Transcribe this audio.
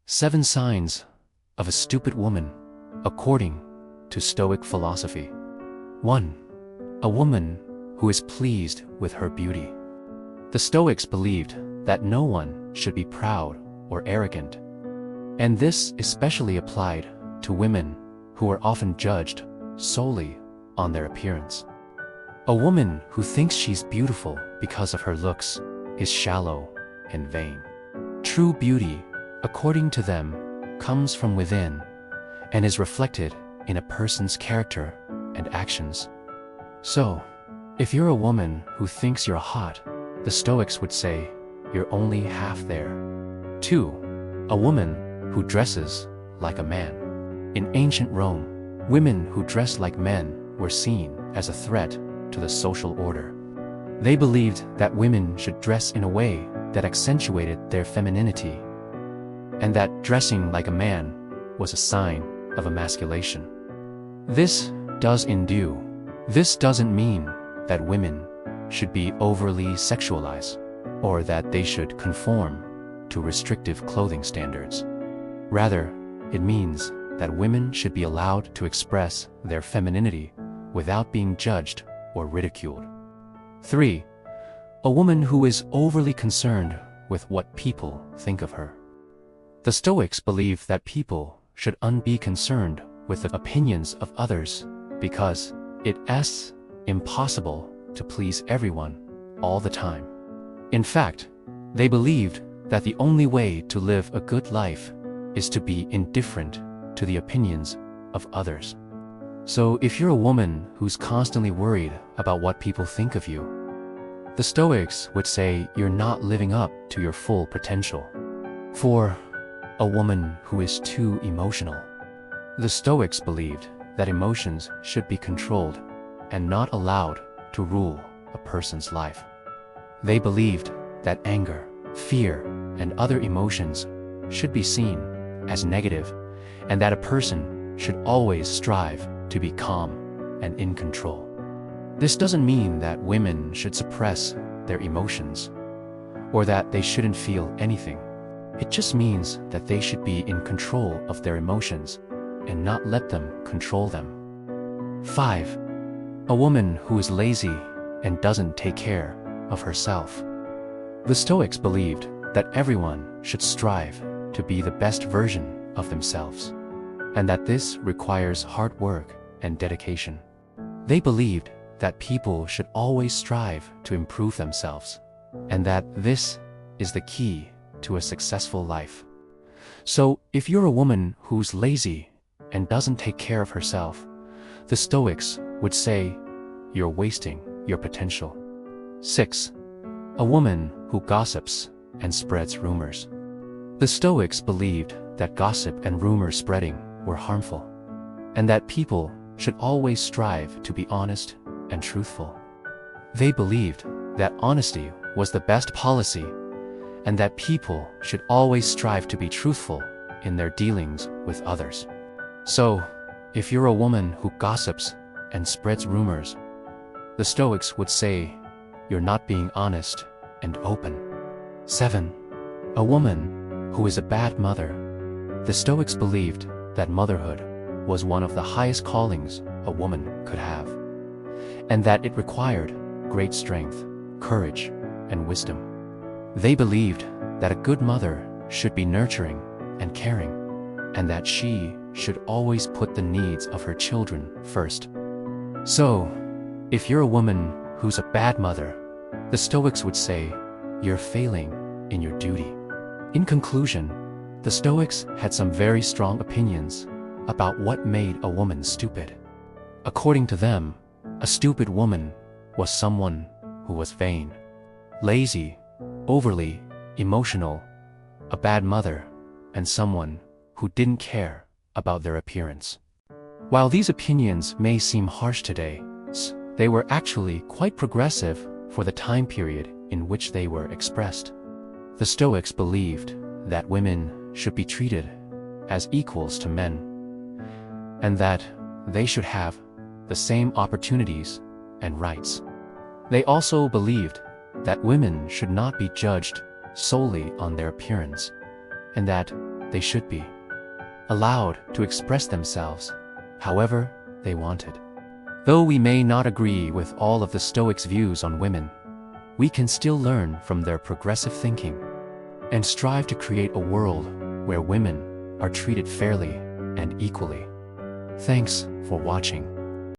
7 Signs of a Stupid Woman, according to Stoic philosophy. 1. A woman who is pleased with her beauty. The Stoics believed that no one should be proud or arrogant, and this especially applied to women who are often judged solely on their appearance. A woman who thinks she's beautiful because of her looks is shallow and vain. True beauty, according to them, comes from within and is reflected in a person's character and actions. So, if you're a woman who thinks you're hot, the Stoics would say you're only half there. 2. A woman who dresses like a man. In ancient Rome, women who dressed like men were seen as a threat to the social order. They believed that women should dress in a way that accentuated their femininity, and that dressing like a man was a sign of emasculation. This doesn't mean that women should be overly sexualized, or that they should conform to restrictive clothing standards. Rather, it means that women should be allowed to express their femininity without being judged or ridiculed. 3. A woman who is overly concerned with what people think of her. The Stoics believe that people should be concerned with the opinions of others because it's impossible to please everyone all the time. In fact, they believed that the only way to live a good life is to be indifferent to the opinions of others. So if you're a woman who's constantly worried about what people think of you, the Stoics would say you're not living up to your full potential. 4. A woman who is too emotional. The Stoics believed that emotions should be controlled and not allowed to rule a person's life. They believed that anger, fear, and other emotions should be seen as negative, and that a person should always strive to be calm and in control. This doesn't mean that women should suppress their emotions, or that they shouldn't feel anything. It just means that they should be in control of their emotions and not let them control them. 5. A woman who is lazy and doesn't take care of herself. The Stoics believed that everyone should strive to be the best version of themselves, and that this requires hard work and dedication. They believed that people should always strive to improve themselves, and that this is the key to a successful life. So, if you're a woman who's lazy and doesn't take care of herself, the Stoics would say you're wasting your potential. 6. A woman who gossips and spreads rumors. The Stoics believed that gossip and rumor spreading were harmful, and that people should always strive to be honest and truthful. They believed that honesty was the best policy, and that people should always strive to be truthful in their dealings with others. So, if you're a woman who gossips and spreads rumors, the Stoics would say you're not being honest and open. 7. A woman who is a bad mother. The Stoics believed that motherhood was one of the highest callings a woman could have, and that it required great strength, courage, and wisdom. They believed that a good mother should be nurturing and caring, and that she should always put the needs of her children first. So, if you're a woman who's a bad mother, the Stoics would say you're failing in your duty. In conclusion, the Stoics had some very strong opinions about what made a woman stupid. According to them, a stupid woman was someone who was vain, lazy, overly emotional, a bad mother, and someone who didn't care about their appearance. While these opinions may seem harsh today, they were actually quite progressive for the time period in which they were expressed. The Stoics believed that women should be treated as equals to men, and that they should have the same opportunities and rights. They also believed that women should not be judged solely on their appearance, and that they should be allowed to express themselves however they wanted. Though we may not agree with all of the Stoics' views on women, we can still learn from their progressive thinking and strive to create a world where women are treated fairly and equally. Thanks for watching.